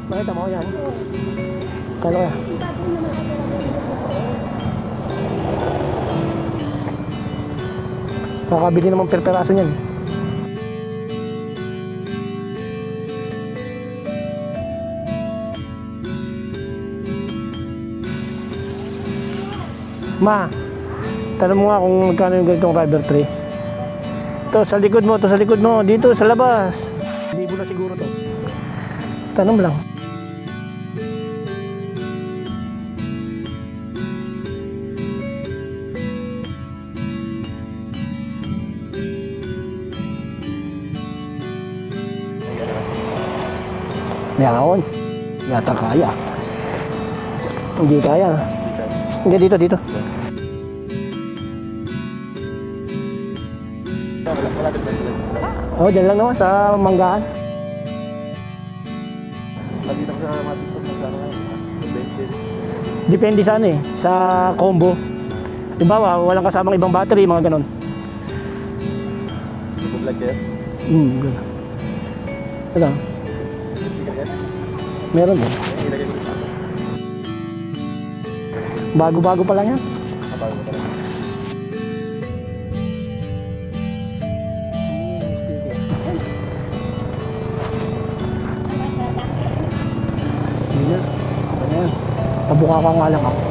Makita mo yan. Kalo kaya? Kakabili naman per peraso niyan. Ma, tanong mo nga kung magkano yung ganitong rubber tree. Ito sa likod mo, ito sa likod mo, dito sa labas. Libo na siguro to. Tanong lang. Yaon. Yata kaya. Hindi kaya. Hindi, dito. Oh, dyan lang naman sa Manggahan. Dito ko sa matitok na sana Depende sa ano eh, sa combo. Diba, walang kasamang ibang battery, mga ganon. vlog yan? Ganun. Ito. Sticker yan? Meron eh. Ilagay ko sa akin. Bago-bago pa lang yan. Kapag mo talaga. Hindi na. Ano yan? Pabuka ka nga lang ako.